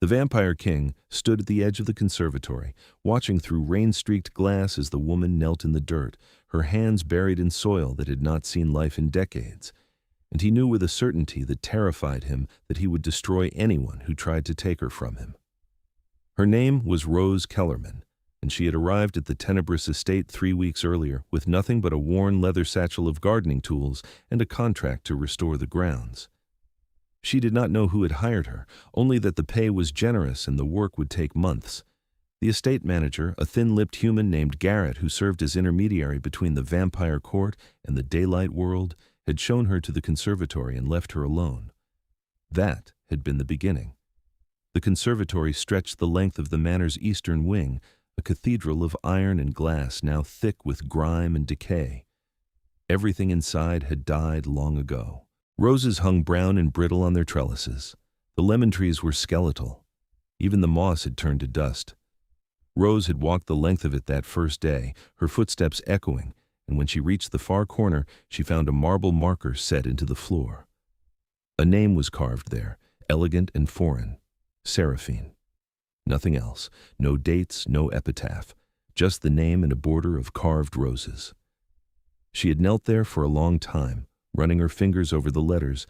The vampire king stood at the edge of the conservatory, watching through rain-streaked glass as the woman knelt in the dirt, her hands buried in soil that had not seen life in decades. And he knew with a certainty that terrified him that he would destroy anyone who tried to take her from him. Her name was Rose Kellerman, and she had arrived at the Tenebris estate 3 weeks earlier with nothing but a worn leather satchel of gardening tools and a contract to restore the grounds. She did not know who had hired her, only that the pay was generous and the work would take months. The estate manager, a thin-lipped human named Garrett who served as intermediary between the vampire court and the daylight world, had shown her to the conservatory and left her alone. That had been the beginning. The conservatory stretched the length of the manor's eastern wing, a cathedral of iron and glass now thick with grime and decay. Everything inside had died long ago. Roses hung brown and brittle on their trellises. The lemon trees were skeletal. Even the moss had turned to dust. Rose had walked the length of it that first day, her footsteps echoing, and when she reached the far corner, she found a marble marker set into the floor. A name was carved there, elegant and foreign: Seraphine. Nothing else, no dates, no epitaph, just the name and a border of carved roses. She had knelt there for a long time, running her fingers over the letters,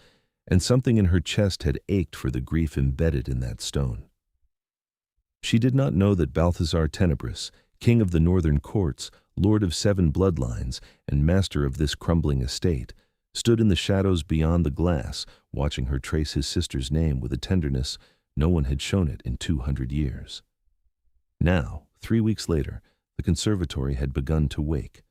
and something in her chest had ached for the grief embedded in that stone. She did not know that Balthazar Tenebris, king of the northern courts, lord of 7 bloodlines, and master of this crumbling estate, stood in the shadows beyond the glass, watching her trace his sister's name with a tenderness no one had shown it in 200 years. Now, 3 weeks later, the conservatory had begun to wake.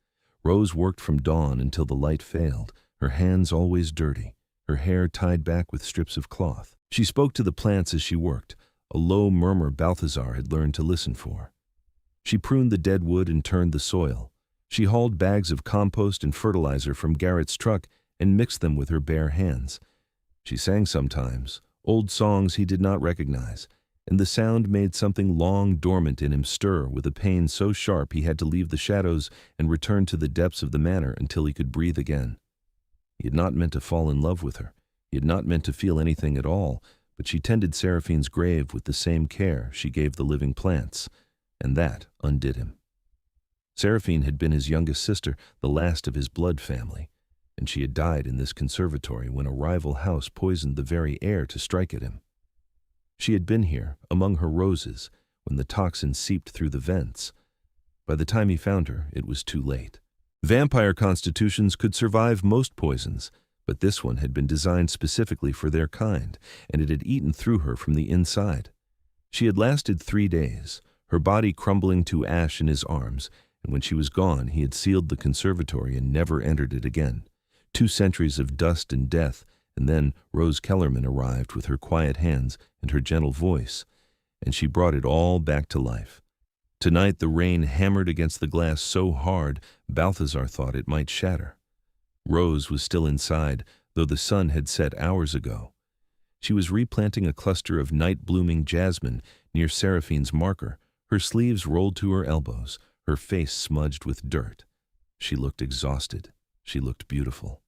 Rose worked from dawn until the light failed, her hands always dirty, her hair tied back with strips of cloth. She spoke to the plants as she worked, a low murmur Balthazar had learned to listen for. She pruned the dead wood and turned the soil. She hauled bags of compost and fertilizer from Garrett's truck and mixed them with her bare hands. She sang sometimes, old songs he did not recognize, and the sound made something long dormant in him stir with a pain so sharp he had to leave the shadows and return to the depths of the manor until he could breathe again. He had not meant to fall in love with her. He had not meant to feel anything at all, but she tended Seraphine's grave with the same care she gave the living plants, and that undid him. Seraphine had been his youngest sister, the last of his blood family, and she had died in this conservatory when a rival house poisoned the very air to strike at him. She had been here, among her roses, when the toxin seeped through the vents. By the time he found her, it was too late. Vampire constitutions could survive most poisons, but this one had been designed specifically for their kind, and it had eaten through her from the inside. She had lasted 3 days, her body crumbling to ash in his arms, and when she was gone, he had sealed the conservatory and never entered it again. 2 centuries of dust and death, and then Rose Kellerman arrived with her quiet hands and her gentle voice, and she brought it all back to life. Tonight the rain hammered against the glass so hard, Balthazar thought it might shatter. Rose was still inside, though the sun had set hours ago. She was replanting a cluster of night-blooming jasmine near Seraphine's marker, her sleeves rolled to her elbows, her face smudged with dirt. She looked exhausted. She looked beautiful.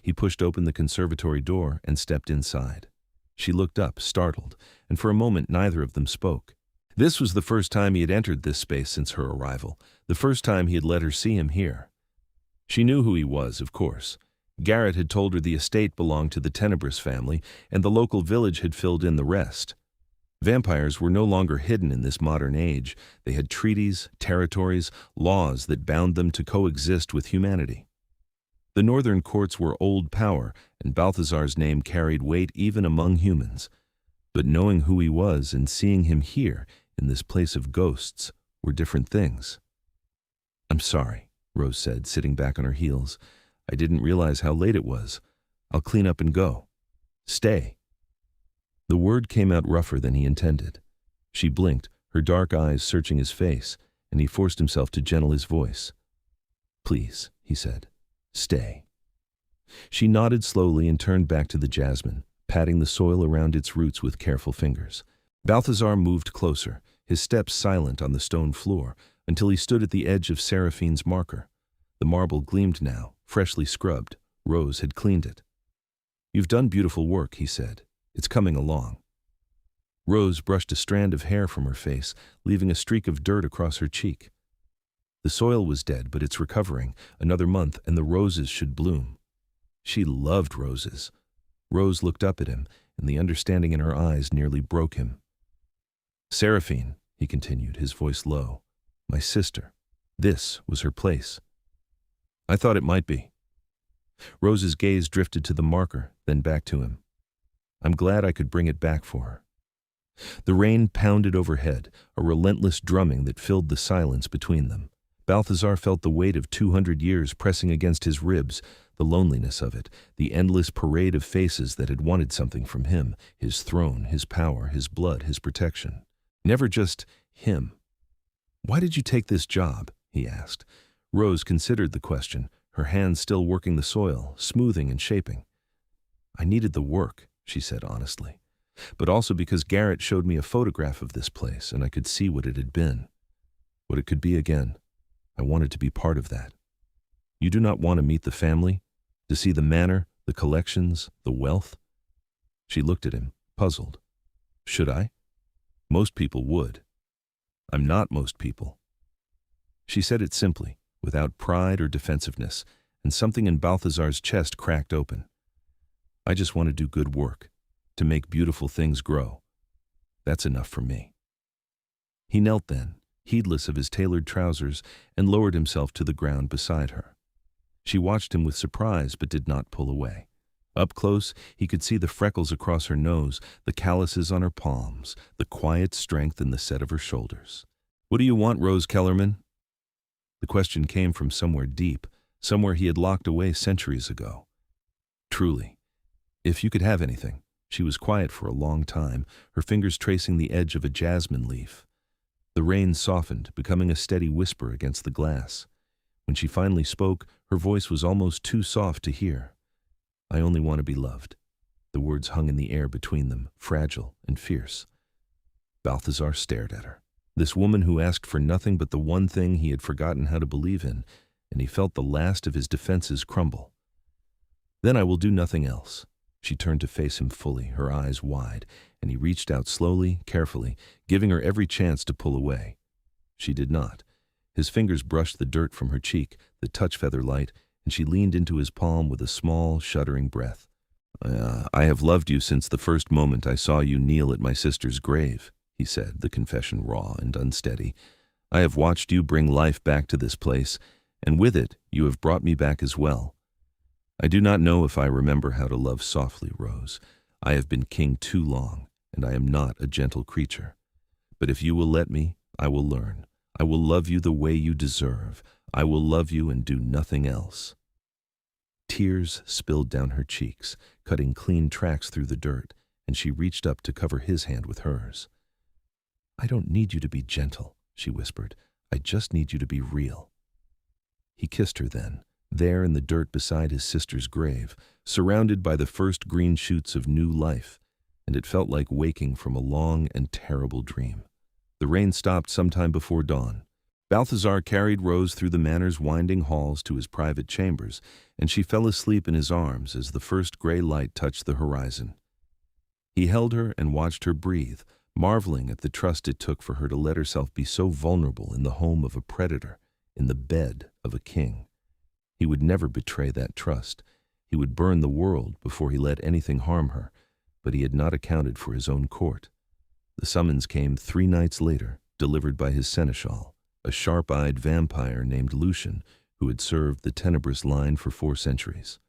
He pushed open the conservatory door and stepped inside. She looked up, startled, and for a moment neither of them spoke. This was the first time he had entered this space since her arrival, the first time he had let her see him here. She knew who he was, of course. Garrett had told her the estate belonged to the Tenebris family, and the local village had filled in the rest. Vampires were no longer hidden in this modern age. They had treaties, territories, laws that bound them to coexist with humanity. The northern courts were old power, and Balthazar's name carried weight even among humans. But knowing who he was and seeing him here, in this place of ghosts, were different things. "I'm sorry," Rose said, sitting back on her heels. "I didn't realize how late it was. I'll clean up and go." "Stay." The word came out rougher than he intended. She blinked, her dark eyes searching his face, and he forced himself to gentle his voice. "Please," he said, "stay." She nodded slowly and turned back to the jasmine, patting the soil around its roots with careful fingers. Balthazar moved closer, his steps silent on the stone floor, until he stood at the edge of Seraphine's marker. The marble gleamed now, freshly scrubbed. Rose had cleaned it. "You've done beautiful work," he said. "It's coming along." Rose brushed a strand of hair from her face, leaving a streak of dirt across her cheek. The soil was dead, but it's recovering. Another month and the roses should bloom. She loved roses. Rose looked up at him, and the understanding in her eyes nearly broke him. Seraphine, he continued, his voice low, my sister. This was her place. I thought it might be. Rose's gaze drifted to the marker, then back to him. I'm glad I could bring it back for her. The rain pounded overhead, a relentless drumming that filled the silence between them. Balthazar felt the weight of 200 years pressing against his ribs, the loneliness of it, the endless parade of faces that had wanted something from him, his throne, his power, his blood, his protection. Never just him. Why did you take this job? He asked. Rose considered the question, her hands still working the soil, smoothing and shaping. I needed the work, she said honestly, but also because Garrett showed me a photograph of this place and I could see what it had been, what it could be again. I wanted to be part of that. You do not want to meet the family, to see the manor, the collections, the wealth? She looked at him, puzzled. Should I? Most people would. I'm not most people. She said it simply, without pride or defensiveness, and something in Balthazar's chest cracked open. I just want to do good work, to make beautiful things grow. That's enough for me. He knelt then, heedless of his tailored trousers, and lowered himself to the ground beside her. She watched him with surprise but did not pull away. Up close, he could see the freckles across her nose, the calluses on her palms, the quiet strength in the set of her shoulders. What do you want, Rose Kellerman? The question came from somewhere deep, somewhere he had locked away centuries ago. Truly, if you could have anything. She was quiet for a long time, her fingers tracing the edge of a jasmine leaf. The rain softened, becoming a steady whisper against the glass. When she finally spoke, her voice was almost too soft to hear. I only want to be loved. The words hung in the air between them, fragile and fierce. Balthazar stared at her. This woman who asked for nothing but the one thing he had forgotten how to believe in, and he felt the last of his defenses crumble. Then I will do nothing else. She turned to face him fully, her eyes wide, and he reached out slowly, carefully, giving her every chance to pull away. She did not. His fingers brushed the dirt from her cheek, the touch feather light, and she leaned into his palm with a small, shuddering breath. I have loved you since the first moment I saw you kneel at my sister's grave, he said, the confession raw and unsteady. I have watched you bring life back to this place, and with it, you have brought me back as well. I do not know if I remember how to love softly, Rose. I have been king too long, and I am not a gentle creature. But if you will let me, I will learn. I will love you the way you deserve. I will love you and do nothing else. Tears spilled down her cheeks, cutting clean tracks through the dirt, and she reached up to cover his hand with hers. I don't need you to be gentle, she whispered. I just need you to be real. He kissed her then, there in the dirt beside his sister's grave, surrounded by the first green shoots of new life, and it felt like waking from a long and terrible dream. The rain stopped sometime before dawn. Balthazar carried Rose through the manor's winding halls to his private chambers, and she fell asleep in his arms as the first gray light touched the horizon. He held her and watched her breathe, marveling at the trust it took for her to let herself be so vulnerable in the home of a predator, in the bed of a king. He would never betray that trust. He would burn the world before he let anything harm her, but he had not accounted for his own court. The summons came 3 nights later, delivered by his seneschal, a sharp-eyed vampire named Lucian, who had served the Tenebris line for 4 centuries.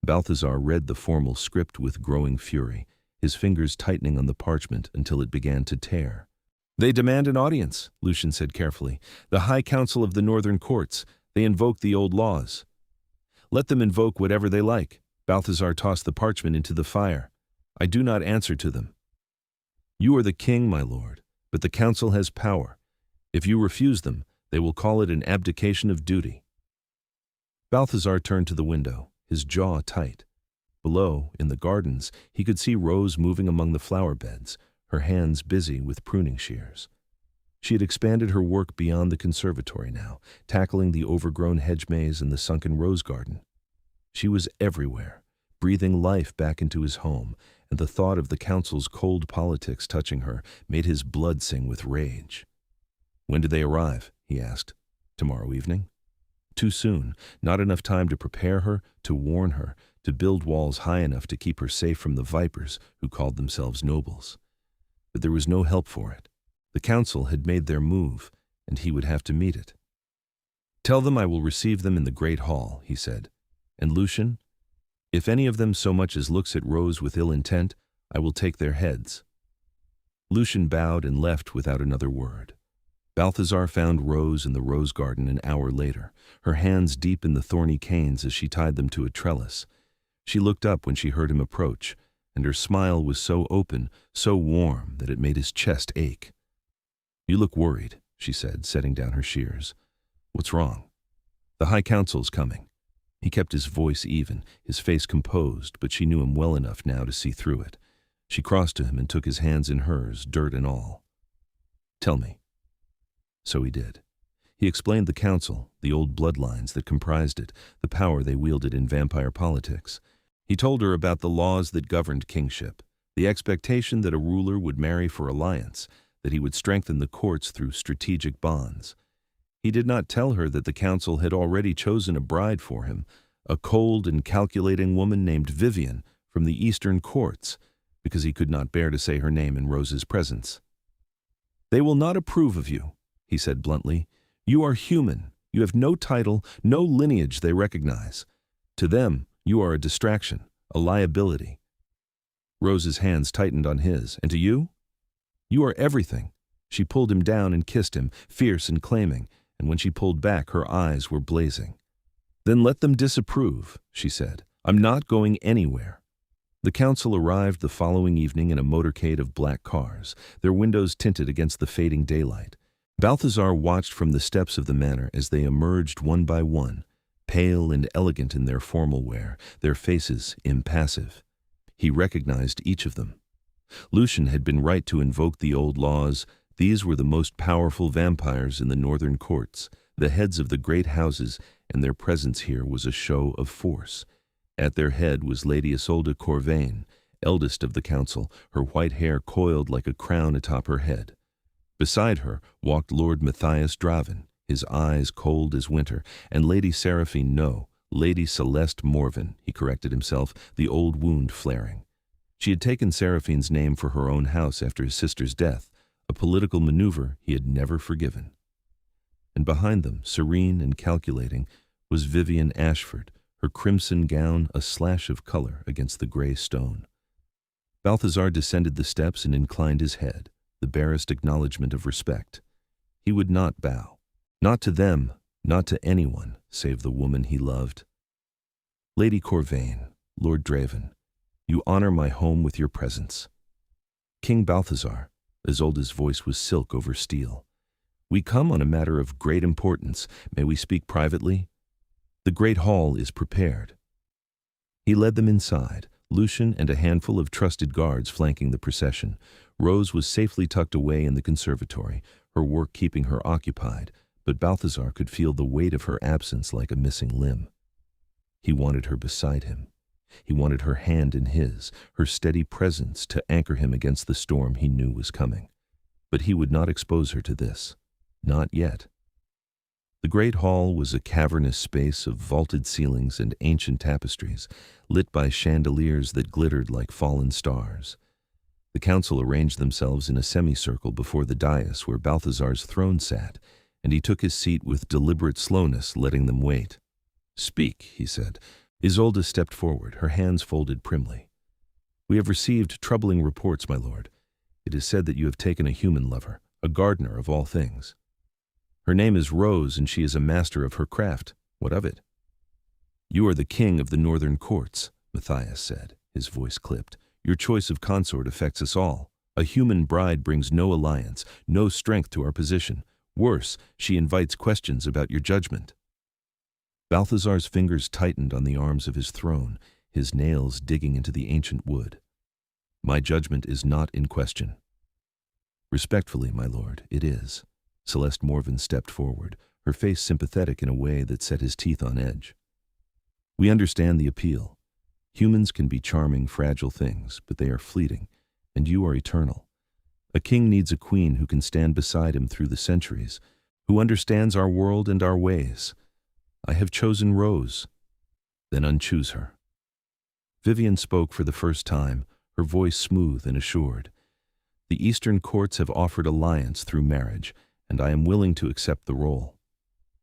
Balthazar read the formal script with growing fury, his fingers tightening on the parchment until it began to tear. They demand an audience, Lucian said carefully. The High Council of the Northern Courts. They invoke the old laws. Let them invoke whatever they like. Balthazar tossed the parchment into the fire. I do not answer to them. You are the king, my lord, but the council has power. If you refuse them, they will call it an abdication of duty. Balthazar turned to the window, his jaw tight. Below, in the gardens, he could see Rose moving among the flower beds, her hands busy with pruning shears. She had expanded her work beyond the conservatory now, tackling the overgrown hedge maze and the sunken rose garden. She was everywhere, breathing life back into his home, and the thought of the council's cold politics touching her made his blood sing with rage. "When do they arrive?" he asked. "Tomorrow evening?" Too soon, not enough time to prepare her, to warn her, to build walls high enough to keep her safe from the vipers who called themselves nobles. But there was no help for it. The council had made their move, and he would have to meet it. "Tell them I will receive them in the great hall," he said. "And Lucian, if any of them so much as looks at Rose with ill intent, I will take their heads." Lucian bowed and left without another word. Balthazar found Rose in the rose garden an hour later, her hands deep in the thorny canes as she tied them to a trellis. She looked up when she heard him approach, and her smile was so open, so warm, that it made his chest ache. "You look worried," she said, setting down her shears. "What's wrong?" "The High Council's coming." He kept his voice even, his face composed, but she knew him well enough now to see through it. She crossed to him and took his hands in hers, dirt and all. "Tell me." So he did. He explained the council, the old bloodlines that comprised it, the power they wielded in vampire politics. He told her about the laws that governed kingship, the expectation that a ruler would marry for alliance, that he would strengthen the courts through strategic bonds. He did not tell her that the council had already chosen a bride for him, a cold and calculating woman named Vivian from the eastern courts, because he could not bear to say her name in Rose's presence. "They will not approve of you," he said bluntly. "You are human. You have no title, no lineage they recognize. To them, you are a distraction, a liability." Rose's hands tightened on his. "And to you? You are everything." She pulled him down and kissed him, fierce and claiming, and when she pulled back, her eyes were blazing. "Then let them disapprove," she said. "I'm not going anywhere." The council arrived the following evening in a motorcade of black cars, their windows tinted against the fading daylight. Balthazar watched from the steps of the manor as they emerged one by one, pale and elegant in their formal wear, their faces impassive. He recognized each of them. Lucian had been right to invoke the old laws. These were the most powerful vampires in the northern courts, the heads of the great houses, and their presence here was a show of force. At their head was Lady Isolde Corvain, eldest of the council, her white hair coiled like a crown atop her head. Beside her walked Lord Matthias Draven, his eyes cold as winter, and Lady Seraphine No, Lady Celeste Morven, he corrected himself, the old wound flaring. She had taken Seraphine's name for her own house after his sister's death, a political maneuver he had never forgiven. And behind them, serene and calculating, was Vivian Ashford, her crimson gown a slash of color against the gray stone. Balthazar descended the steps and inclined his head, the barest acknowledgement of respect. He would not bow. Not to them, not to anyone, save the woman he loved. "Lady Corvain, Lord Draven, you honor my home with your presence." "King Balthazar," Isolde's voice was silk over steel. "We come on a matter of great importance. May we speak privately? The great hall is prepared." He led them inside, Lucian and a handful of trusted guards flanking the procession. Rose was safely tucked away in the conservatory, her work keeping her occupied, but Balthazar could feel the weight of her absence like a missing limb. He wanted her beside him. He wanted her hand in his, her steady presence to anchor him against the storm he knew was coming. But he would not expose her to this. Not yet. The great hall was a cavernous space of vaulted ceilings and ancient tapestries, lit by chandeliers that glittered like fallen stars. The council arranged themselves in a semicircle before the dais where Balthazar's throne sat, and he took his seat with deliberate slowness, letting them wait. "Speak," he said. Isolde stepped forward, her hands folded primly. "We have received troubling reports, my lord. It is said that you have taken a human lover, a gardener of all things. Her name is Rose, and she is a master of her craft. What of it?" "You are the king of the northern courts," Matthias said, his voice clipped. "Your choice of consort affects us all. A human bride brings no alliance, no strength to our position. Worse, she invites questions about your judgment." Balthazar's fingers tightened on the arms of his throne, his nails digging into the ancient wood. "My judgment is not in question." "Respectfully, my lord, it is." Celeste Morven stepped forward, her face sympathetic in a way that set his teeth on edge. "We understand the appeal. Humans can be charming, fragile things, but they are fleeting, and you are eternal. A king needs a queen who can stand beside him through the centuries, who understands our world and our ways. I have chosen Rose. Then unchoose her. Vivian spoke for the first time, her voice smooth and assured. The Eastern courts have offered alliance through marriage, and I am willing to accept the role.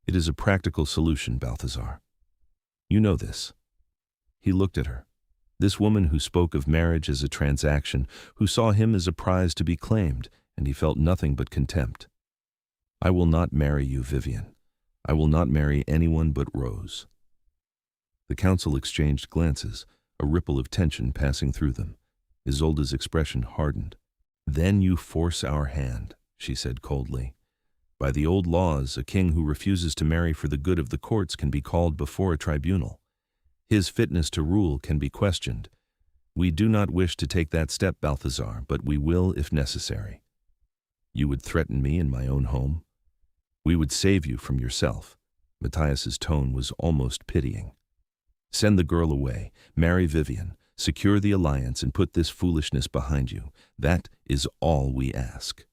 It is a practical solution, Balthazar. You know this. He looked at her. This woman who spoke of marriage as a transaction, who saw him as a prize to be claimed, and he felt nothing but contempt. I will not marry you, Vivian. I will not marry anyone but Rose. The council exchanged glances, a ripple of tension passing through them. Isolde's expression hardened. Then you force our hand, she said coldly. By the old laws, a king who refuses to marry for the good of the courts can be called before a tribunal. His fitness to rule can be questioned. We do not wish to take that step, Balthazar, but we will if necessary. You would threaten me in my own home? We would save you from yourself. Matthias's tone was almost pitying. Send the girl away, marry Vivian, secure the alliance, and put this foolishness behind you. That is all we ask.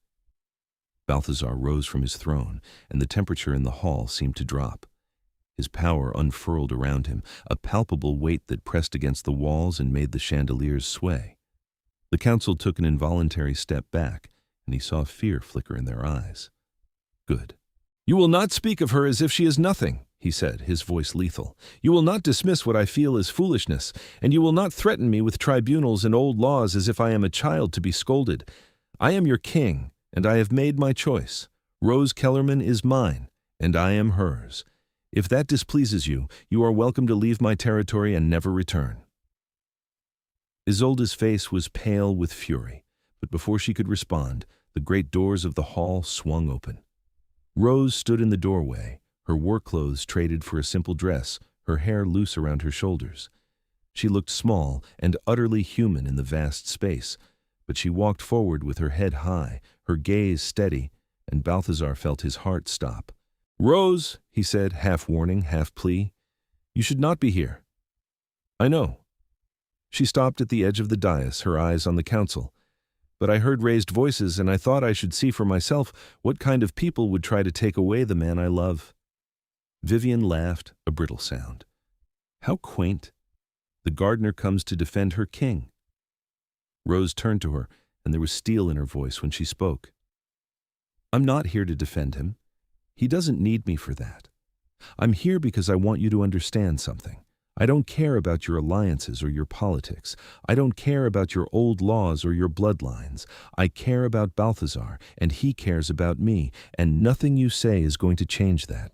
Balthazar rose from his throne, and the temperature in the hall seemed to drop. His power unfurled around him, a palpable weight that pressed against the walls and made the chandeliers sway. The council took an involuntary step back, and he saw fear flicker in their eyes. Good. You will not speak of her as if she is nothing, he said, his voice lethal. You will not dismiss what I feel as foolishness, and you will not threaten me with tribunals and old laws as if I am a child to be scolded. I am your king, and I have made my choice. Rose Kellerman is mine, and I am hers. If that displeases you, you are welcome to leave my territory and never return. Isolde's face was pale with fury, but before she could respond, the great doors of the hall swung open. Rose stood in the doorway, her work clothes traded for a simple dress, her hair loose around her shoulders. She looked small and utterly human in the vast space, but she walked forward with her head high, her gaze steady, and Balthazar felt his heart stop. Rose, he said, half warning, half plea, you should not be here. I know. She stopped at the edge of the dais, her eyes on the council. But I heard raised voices, and I thought I should see for myself what kind of people would try to take away the man I love. Vivian laughed, a brittle sound. How quaint. The gardener comes to defend her king. Rose turned to her, and there was steel in her voice when she spoke. I'm not here to defend him. He doesn't need me for that. I'm here because I want you to understand something. I don't care about your alliances or your politics. I don't care about your old laws or your bloodlines. I care about Balthazar, and he cares about me, and nothing you say is going to change that.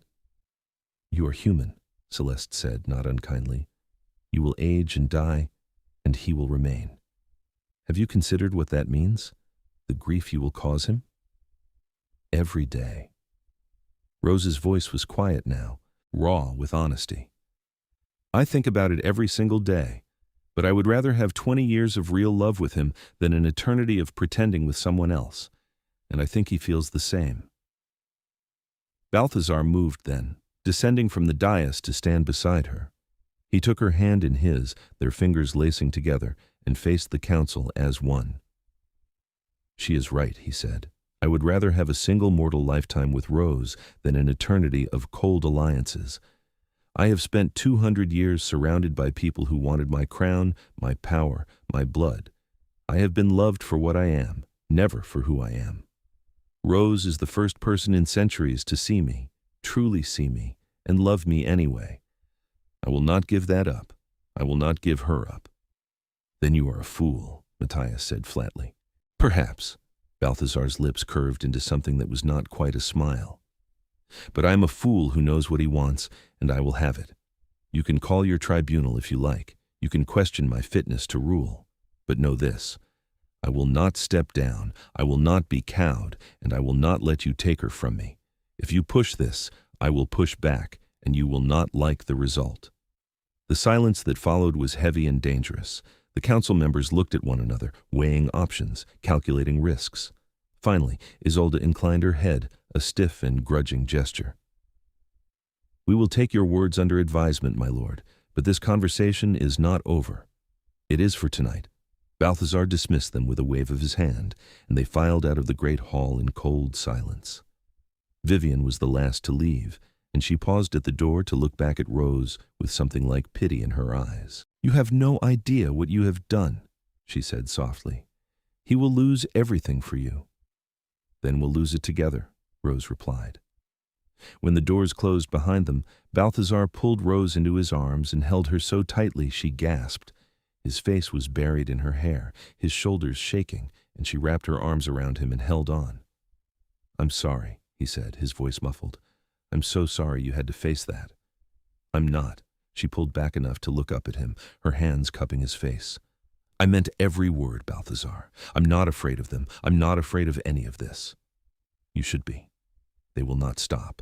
You are human, Celeste said, not unkindly. You will age and die, and he will remain. Have you considered what that means? The grief you will cause him? Every day. Rose's voice was quiet now, raw with honesty. I think about it every single day, but I would rather have 20 years of real love with him than an eternity of pretending with someone else, and I think he feels the same. Balthazar moved then, descending from the dais to stand beside her. He took her hand in his, their fingers lacing together, and faced the council as one. She is right, he said. I would rather have a single mortal lifetime with Rose than an eternity of cold alliances. I have spent 200 years surrounded by people who wanted my crown, my power, my blood. I have been loved for what I am, never for who I am. Rose is the first person in centuries to see me, truly see me, and love me anyway. I will not give that up. I will not give her up. Then you are a fool, Matthias said flatly. Perhaps. Balthazar's lips curved into something that was not quite a smile. But I am a fool who knows what he wants, and I will have it. You can call your tribunal if you like. You can question my fitness to rule. But know this. I will not step down, I will not be cowed, and I will not let you take her from me. If you push this, I will push back, and you will not like the result. The silence that followed was heavy and dangerous. The council members looked at one another, weighing options, calculating risks. Finally, Isolde inclined her head, a stiff and grudging gesture. We will take your words under advisement, my lord, but this conversation is not over. It is for tonight. Balthazar dismissed them with a wave of his hand, and they filed out of the great hall in cold silence. Vivian was the last to leave, and she paused at the door to look back at Rose with something like pity in her eyes. "You have no idea what you have done," she said softly. "He will lose everything for you." "Then we'll lose it together," Rose replied. When the doors closed behind them, Balthazar pulled Rose into his arms and held her so tightly she gasped. His face was buried in her hair, his shoulders shaking, and she wrapped her arms around him and held on. "I'm sorry," he said, his voice muffled. "I'm so sorry you had to face that." "I'm not." She pulled back enough to look up at him, her hands cupping his face. "I meant every word, Balthazar. I'm not afraid of them. I'm not afraid of any of this." "You should be. They will not stop.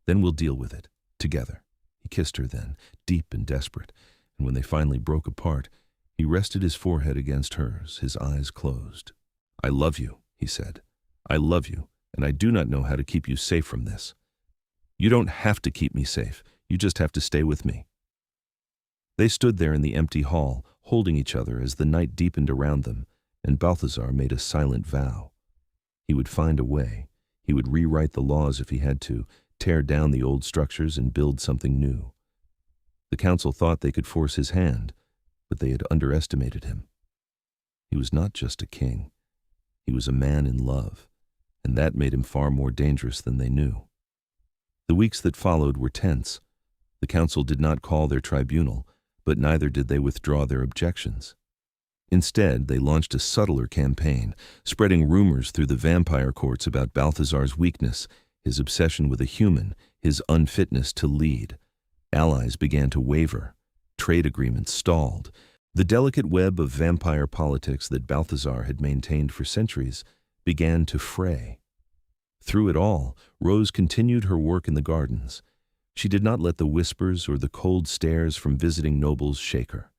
Then we'll deal with it, together." He kissed her then, deep and desperate, and when they finally broke apart, he rested his forehead against hers, his eyes closed. "I love you," he said. "I love you, and I do not know how to keep you safe from this." "You don't have to keep me safe. You just have to stay with me." They stood there in the empty hall, holding each other as the night deepened around them, and Balthazar made a silent vow. He would find a way. He would rewrite the laws if he had to, tear down the old structures and build something new. The council thought they could force his hand, but they had underestimated him. He was not just a king. He was a man in love, and that made him far more dangerous than they knew. The weeks that followed were tense. The council did not call their tribunal, but neither did they withdraw their objections. Instead, they launched a subtler campaign, spreading rumors through the vampire courts about Balthazar's weakness, his obsession with a human, his unfitness to lead. Allies began to waver. Trade agreements stalled. The delicate web of vampire politics that Balthazar had maintained for centuries began to fray. Through it all, Rose continued her work in the gardens. She did not let the whispers or the cold stares from visiting nobles shake her.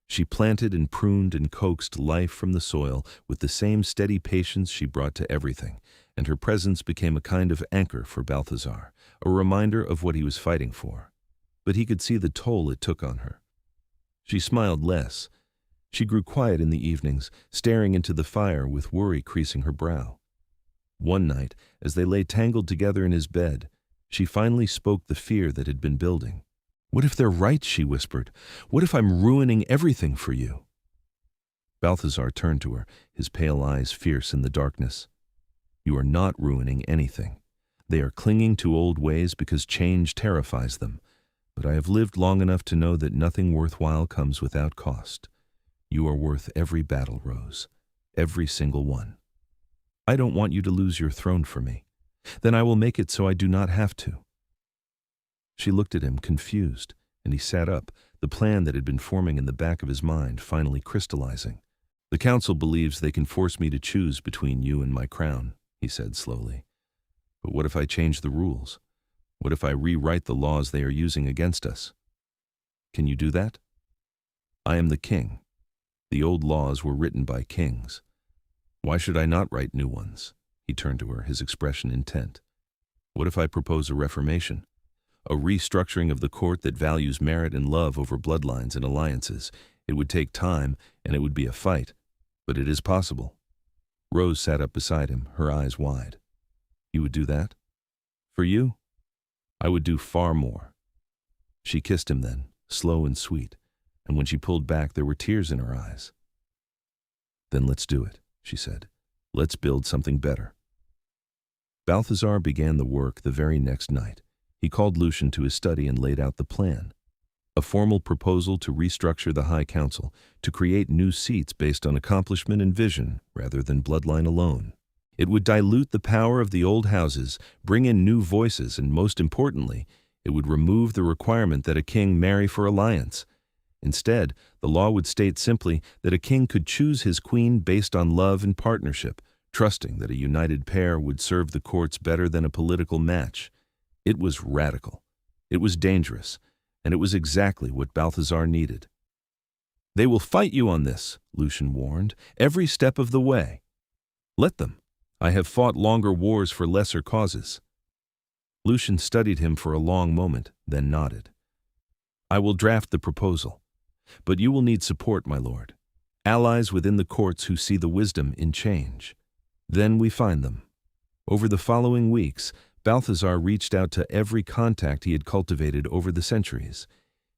She planted and pruned and coaxed life from the soil with the same steady patience she brought to everything, and her presence became a kind of anchor for Balthazar, a reminder of what he was fighting for. But he could see the toll it took on her. She smiled less. She grew quiet in the evenings, staring into the fire with worry creasing her brow. One night, as they lay tangled together in his bed, she finally spoke the fear that had been building. "What if they're right?" she whispered. "What if I'm ruining everything for you?" Balthazar turned to her, his pale eyes fierce in the darkness. "You are not ruining anything. They are clinging to old ways because change terrifies them. But I have lived long enough to know that nothing worthwhile comes without cost. You are worth every battle, Rose. Every single one. I don't want you to lose your throne for me. Then I will make it so I do not have to." She looked at him, confused, and he sat up, the plan that had been forming in the back of his mind finally crystallizing. "The council believes they can force me to choose between you and my crown," he said slowly. "But what if I change the rules? What if I rewrite the laws they are using against us? Can you do that? I am the king. The old laws were written by kings. Why should I not write new ones?" He turned to her, his expression intent. "What if I propose a reformation? A restructuring of the court that values merit and love over bloodlines and alliances. It would take time, and it would be a fight, but it is possible." Rose sat up beside him, her eyes wide. "You would do that? For you? I would do far more." She kissed him then, slow and sweet, and when she pulled back there were tears in her eyes. "Then let's do it," she said. "Let's build something better." Balthazar began the work the very next night. He called Lucian to his study and laid out the plan. A formal proposal to restructure the High Council, to create new seats based on accomplishment and vision rather than bloodline alone. It would dilute the power of the old houses, bring in new voices, and most importantly, it would remove the requirement that a king marry for alliance. Instead, the law would state simply that a king could choose his queen based on love and partnership, trusting that a united pair would serve the courts better than a political match. It was radical. It was dangerous. And it was exactly what Balthazar needed. "They will fight you on this," Lucian warned, "every step of the way. Let them. I have fought longer wars for lesser causes." Lucian studied him for a long moment, then nodded. "I will draft the proposal. But you will need support, my lord. Allies within the courts who see the wisdom in change. Then we find them. Over the following weeks, Balthazar reached out to every contact he had cultivated over the centuries.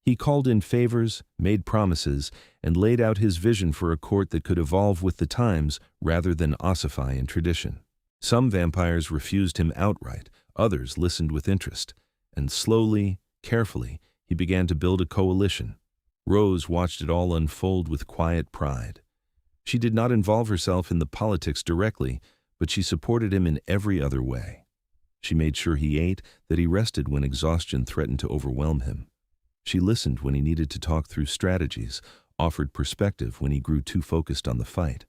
He called in favors, made promises, and laid out his vision for a court that could evolve with the times rather than ossify in tradition. Some vampires refused him outright, others listened with interest, and slowly, carefully, he began to build a coalition. Rose watched it all unfold with quiet pride. She did not involve herself in the politics directly, but she supported him in every other way. She made sure he ate, that he rested when exhaustion threatened to overwhelm him. She listened when he needed to talk through strategies, offered perspective when he grew too focused on the fight.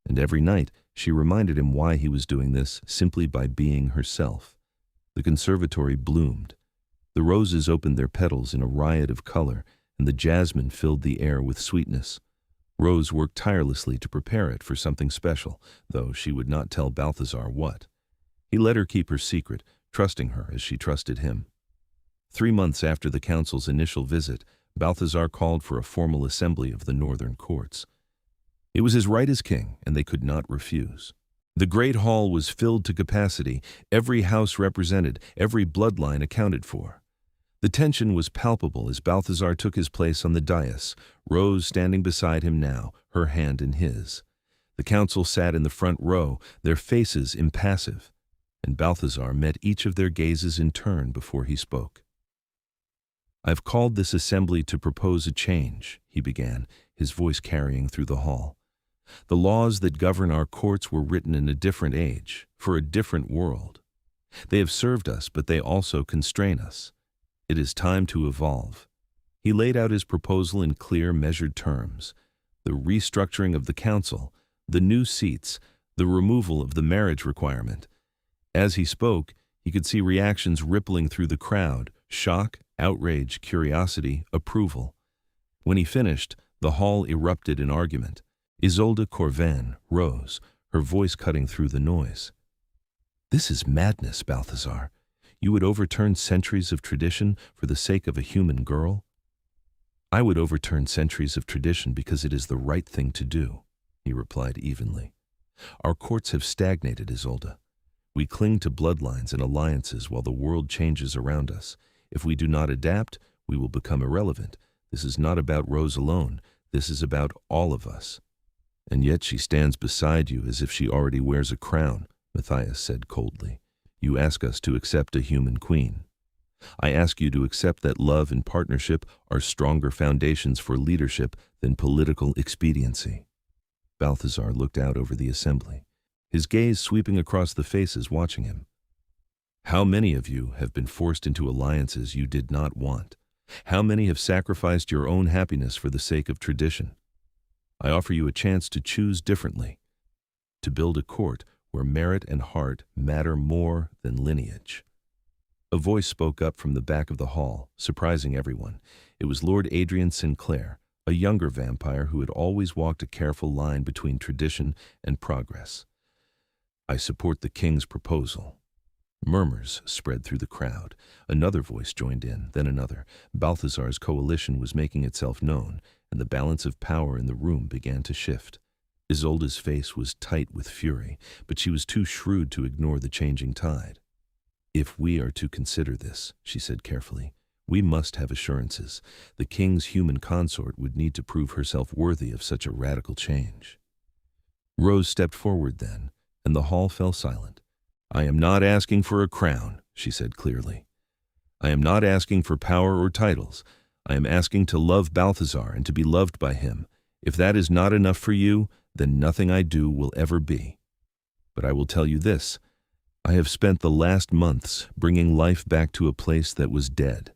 And every night, she reminded him why he was doing this simply by being herself. The conservatory bloomed. The roses opened their petals in a riot of color, and the jasmine filled the air with sweetness. Rose worked tirelessly to prepare it for something special, though she would not tell Balthazar what. He let her keep her secret, trusting her as she trusted him. 3 months after the council's initial visit, Balthazar called for a formal assembly of the northern courts. It was his right as king, and they could not refuse. The great hall was filled to capacity, every house represented, every bloodline accounted for. The tension was palpable as Balthazar took his place on the dais, Rose standing beside him now, her hand in his. The council sat in the front row, their faces impassive, and Balthazar met each of their gazes in turn before he spoke. "I've called this assembly to propose a change," he began, his voice carrying through the hall. "The laws that govern our courts were written in a different age, for a different world. They have served us, but they also constrain us. It is time to evolve." He laid out his proposal in clear, measured terms. The restructuring of the council, the new seats, the removal of the marriage requirement. As he spoke, he could see reactions rippling through the crowd, shock, outrage, curiosity, approval. When he finished, the hall erupted in argument. Isolde Corvan rose, her voice cutting through the noise. "This is madness, Balthazar. You would overturn centuries of tradition for the sake of a human girl?" "I would overturn centuries of tradition because it is the right thing to do," he replied evenly. "Our courts have stagnated, Isolde. We cling to bloodlines and alliances while the world changes around us. If we do not adapt, we will become irrelevant. This is not about Rose alone. This is about all of us." "And yet she stands beside you as if she already wears a crown," Matthias said coldly. "You ask us to accept a human queen. I ask you to accept that love and partnership are stronger foundations for leadership than political expediency." Balthazar looked out over the assembly, his gaze sweeping across the faces watching him. "How many of you have been forced into alliances you did not want? How many have sacrificed your own happiness for the sake of tradition? I offer you a chance to choose differently, to build a court where merit and heart matter more than lineage." A voice spoke up from the back of the hall, surprising everyone. It was Lord Adrian Sinclair, a younger vampire who had always walked a careful line between tradition and progress. "I support the king's proposal." Murmurs spread through the crowd. Another voice joined in, then another. Balthazar's coalition was making itself known, and the balance of power in the room began to shift. Isolde's face was tight with fury, but she was too shrewd to ignore the changing tide. "If we are to consider this," she said carefully, "we must have assurances. The king's human consort would need to prove herself worthy of such a radical change." Rose stepped forward then, and the hall fell silent. "I am not asking for a crown," she said clearly. "I am not asking for power or titles. I am asking to love Balthazar and to be loved by him. If that is not enough for you, then nothing I do will ever be. But I will tell you this. I have spent the last months bringing life back to a place that was dead.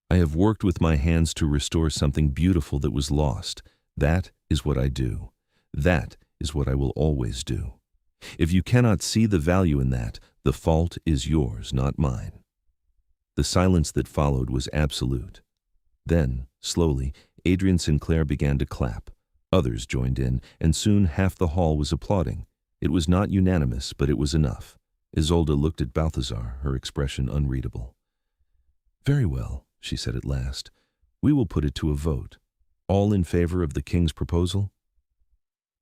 I have worked with my hands to restore something beautiful that was lost. That is what I do. That is what I will always do. If you cannot see the value in that, the fault is yours, not mine." The silence that followed was absolute. Then, slowly, Adrian Sinclair began to clap. Others joined in, and soon half the hall was applauding. It was not unanimous, but it was enough. Isolde looked at Balthazar, her expression unreadable. "Very well," she said at last. "We will put it to a vote. All in favor of the king's proposal?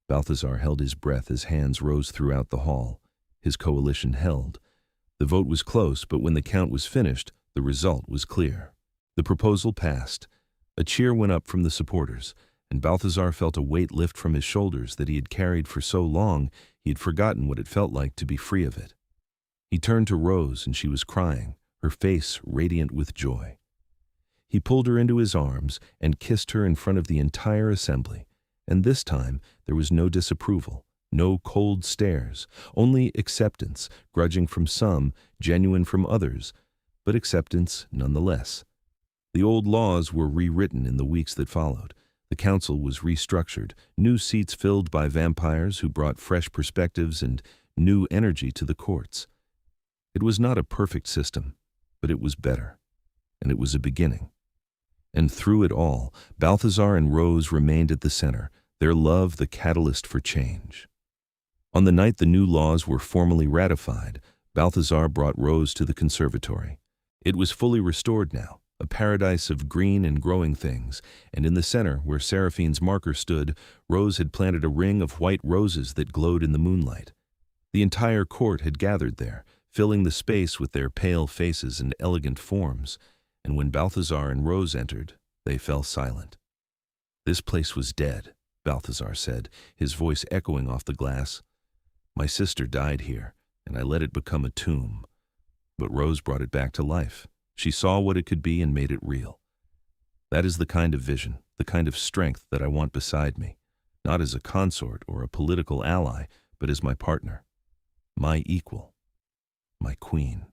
Balthazar held his breath as hands rose throughout the hall. His coalition held. The vote was close, but when the count was finished, the result was clear. The proposal passed. A cheer went up from the supporters, and Balthazar felt a weight lift from his shoulders that he had carried for so long he had forgotten what it felt like to be free of it. He turned to Rose, and she was crying, her face radiant with joy. He pulled her into his arms and kissed her in front of the entire assembly, and this time there was no disapproval, no cold stares, only acceptance, grudging from some, genuine from others, but acceptance nonetheless. The old laws were rewritten in the weeks that followed. The council was restructured, new seats filled by vampires who brought fresh perspectives and new energy to the courts. It was not a perfect system, but it was better, and it was a beginning. And through it all, Balthazar and Rose remained at the center, their love the catalyst for change. On the night the new laws were formally ratified, Balthazar brought Rose to the conservatory. It was fully restored now, a paradise of green and growing things, and in the center, where Seraphine's marker stood, Rose had planted a ring of white roses that glowed in the moonlight. The entire court had gathered there, filling the space with their pale faces and elegant forms, and when Balthazar and Rose entered, they fell silent. "This place was dead," Balthazar said, his voice echoing off the glass. "My sister died here, and I let it become a tomb. But Rose brought it back to life. She saw what it could be and made it real. That is the kind of vision, the kind of strength that I want beside me, not as a consort or a political ally, but as my partner, my equal, my queen."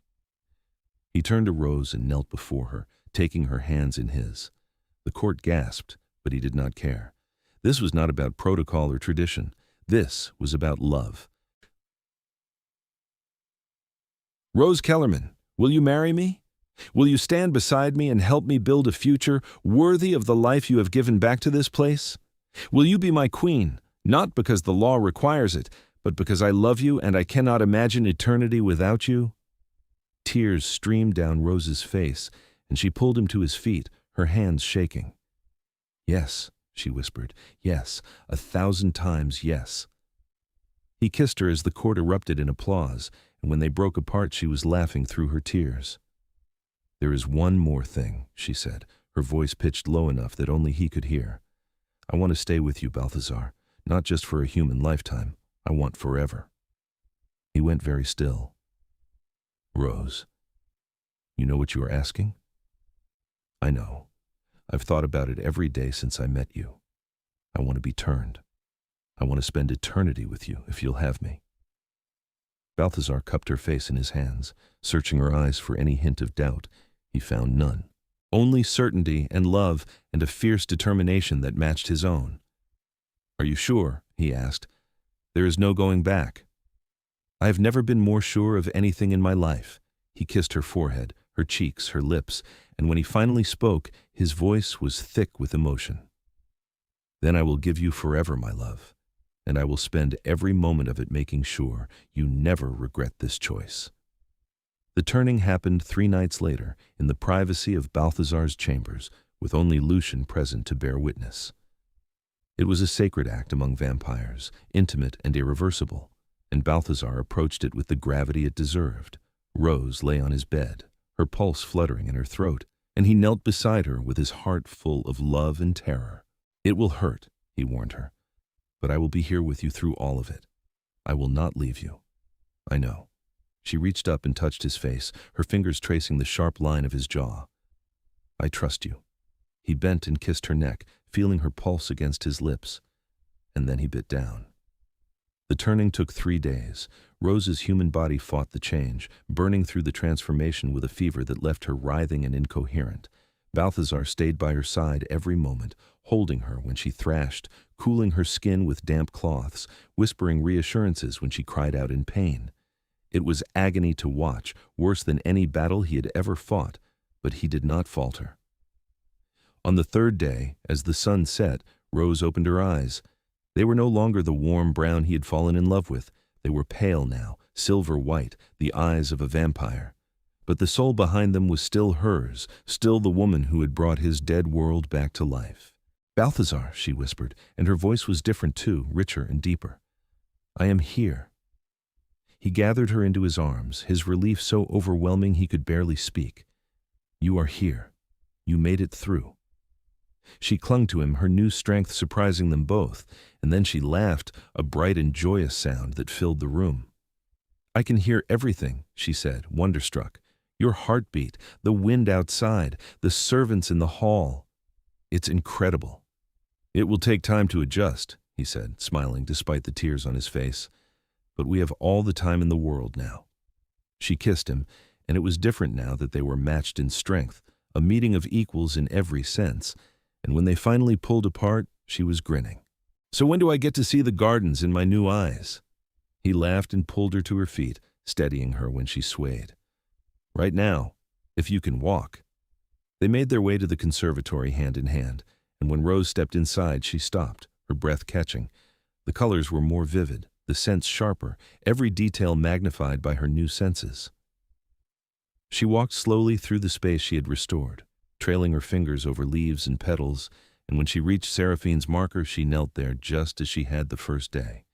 He turned to Rose and knelt before her, taking her hands in his. The court gasped, but he did not care. This was not about protocol or tradition. This was about love. "Rose Kellerman, will you marry me? Will you stand beside me and help me build a future worthy of the life you have given back to this place? Will you be my queen, not because the law requires it, but because I love you and I cannot imagine eternity without you?" Tears streamed down Rose's face, and she pulled him to his feet, her hands shaking. "Yes," she whispered, "yes, 1,000 times yes." He kissed her as the court erupted in applause, and when they broke apart she was laughing through her tears. "There is one more thing," she said, her voice pitched low enough that only he could hear. "I want to stay with you, Balthazar, not just for a human lifetime. I want forever." He went very still. "Rose, you know what you are asking?" "I know. I've thought about it every day since I met you. I want to be turned. I want to spend eternity with you, if you'll have me." Balthazar cupped her face in his hands, searching her eyes for any hint of doubt. He found none. Only certainty and love and a fierce determination that matched his own. "Are you sure?" he asked. "There is no going back." "I have never been more sure of anything in my life." He kissed her forehead, her cheeks, her lips, and when he finally spoke, his voice was thick with emotion. "Then I will give you forever, my love, and I will spend every moment of it making sure you never regret this choice." The turning happened 3 nights later, in the privacy of Balthazar's chambers, with only Lucian present to bear witness. It was a sacred act among vampires, intimate and irreversible, and Balthazar approached it with the gravity it deserved. Rose lay on his bed, her pulse fluttering in her throat, and he knelt beside her with his heart full of love and terror. "It will hurt," he warned her, "but I will be here with you through all of it. I will not leave you. I know." She reached up and touched his face, her fingers tracing the sharp line of his jaw. "I trust you." He bent and kissed her neck, feeling her pulse against his lips, and then he bit down. The turning took 3 days. Rose's human body fought the change, burning through the transformation with a fever that left her writhing and incoherent. Balthazar stayed by her side every moment, holding her when she thrashed, cooling her skin with damp cloths, whispering reassurances when she cried out in pain. It was agony to watch, worse than any battle he had ever fought, but he did not falter. On the 3rd day, as the sun set, Rose opened her eyes. They were no longer the warm brown he had fallen in love with. They were pale now, silver white, the eyes of a vampire. But the soul behind them was still hers, still the woman who had brought his dead world back to life. Balthazar, she whispered, and her voice was different too, richer and deeper. I am here. He gathered her into his arms, his relief so overwhelming he could barely speak. You are here. You made it through. She clung to him, her new strength surprising them both, and then she laughed, a bright and joyous sound that filled the room. I can hear everything, she said, wonderstruck. Your heartbeat, the wind outside, the servants in the hall. It's incredible. It will take time to adjust, he said, smiling despite the tears on his face. But we have all the time in the world now. She kissed him, and it was different now that they were matched in strength, a meeting of equals in every sense, and when they finally pulled apart, she was grinning. So when do I get to see the gardens in my new eyes? He laughed and pulled her to her feet, steadying her when she swayed. Right now, if you can walk. They made their way to the conservatory hand in hand, and when Rose stepped inside, she stopped, her breath catching. The colors were more vivid, the scents sharper, every detail magnified by her new senses. She walked slowly through the space she had restored, trailing her fingers over leaves and petals, and when she reached Seraphine's marker, she knelt there just as she had the first day.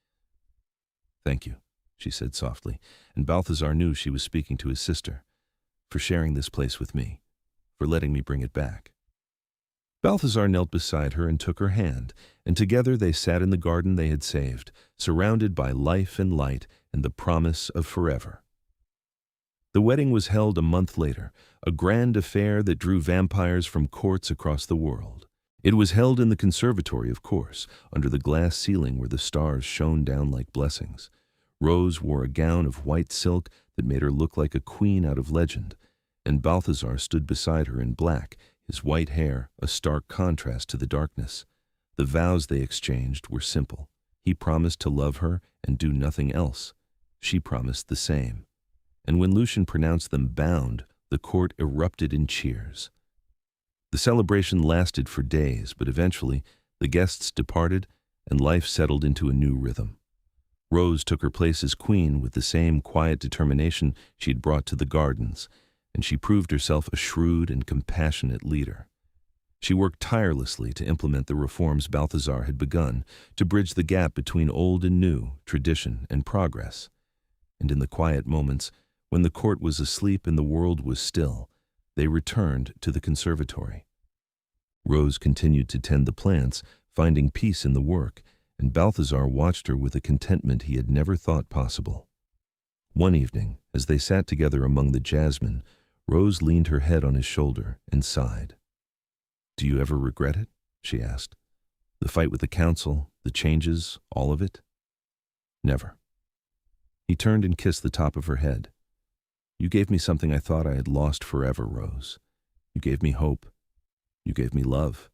Thank you, she said softly, and Balthazar knew she was speaking to his sister, for sharing this place with me, for letting me bring it back. Balthazar knelt beside her and took her hand, and together they sat in the garden they had saved, surrounded by life and light and the promise of forever. The wedding was held a month later, a grand affair that drew vampires from courts across the world. It was held in the conservatory, of course, under the glass ceiling where the stars shone down like blessings. Rose wore a gown of white silk that made her look like a queen out of legend, and Balthazar stood beside her in black, his white hair a stark contrast to the darkness. The vows they exchanged were simple. He promised to love her and do nothing else. She promised the same. And when Lucian pronounced them bound, the court erupted in cheers. The celebration lasted for days, but eventually the guests departed and life settled into a new rhythm. Rose took her place as queen with the same quiet determination she had brought to the gardens, and she proved herself a shrewd and compassionate leader. She worked tirelessly to implement the reforms Balthazar had begun, to bridge the gap between old and new, tradition and progress. And in the quiet moments, when the court was asleep and the world was still, they returned to the conservatory. Rose continued to tend the plants, finding peace in the work, and Balthazar watched her with a contentment he had never thought possible. One evening, as they sat together among the jasmine, Rose leaned her head on his shoulder and sighed. Do you ever regret it? She asked. The fight with the council, the changes, all of it? Never. He turned and kissed the top of her head. You gave me something I thought I had lost forever, Rose. You gave me hope. You gave me love.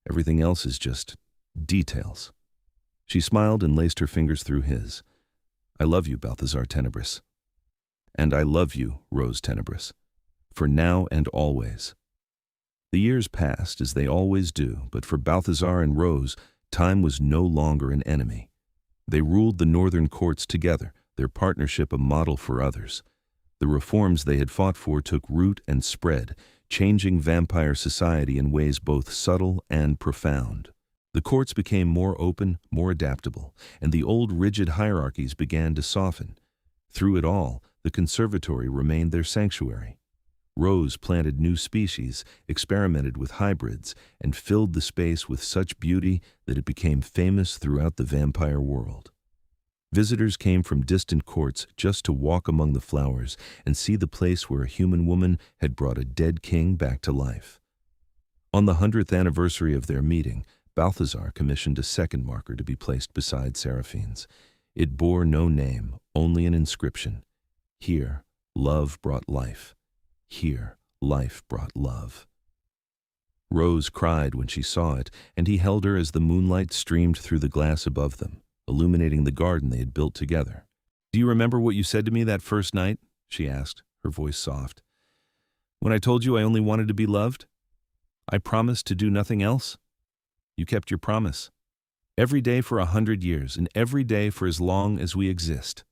Everything else is just details. She smiled and laced her fingers through his. I love you, Balthazar Tenebris. And I love you, Rose Tenebris, for now and always. The years passed, as they always do, but for Balthazar and Rose, time was no longer an enemy. They ruled the northern courts together, their partnership a model for others. The reforms they had fought for took root and spread, changing vampire society in ways both subtle and profound. The courts became more open, more adaptable, and the old rigid hierarchies began to soften. Through it all, the conservatory remained their sanctuary. Rose planted new species, experimented with hybrids, and filled the space with such beauty that it became famous throughout the vampire world. Visitors came from distant courts just to walk among the flowers and see the place where a human woman had brought a dead king back to life. On the 100th anniversary of their meeting, Balthazar commissioned a second marker to be placed beside Seraphine's. It bore no name, only an inscription. Here, love brought life. Here, life brought love. Rose cried when she saw it, and he held her as the moonlight streamed through the glass above them, illuminating the garden they had built together. Do you remember what you said to me that first night? She asked, her voice soft. When I told you I only wanted to be loved? I promised to do nothing else? You kept your promise. Every day for 100 years, and every day for as long as we exist.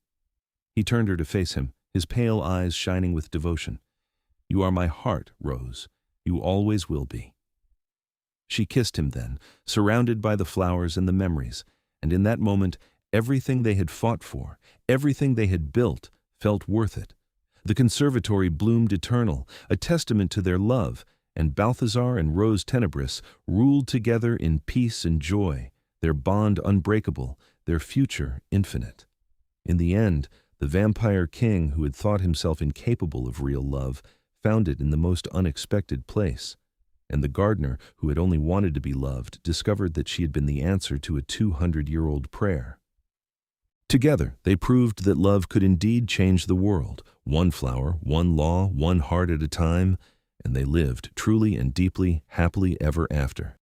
He turned her to face him, his pale eyes shining with devotion. You are my heart, Rose. You always will be. She kissed him then, surrounded by the flowers and the memories, and in that moment, everything they had fought for, everything they had built, felt worth it. The conservatory bloomed eternal, a testament to their love, and Balthazar and Rose Tenebris ruled together in peace and joy, their bond unbreakable, their future infinite. In the end, the vampire king, who had thought himself incapable of real love, found it in the most unexpected place. And the gardener, who had only wanted to be loved, discovered that she had been the answer to a 200-year-old prayer. Together, they proved that love could indeed change the world, one flower, one law, one heart at a time, and they lived truly and deeply, happily ever after.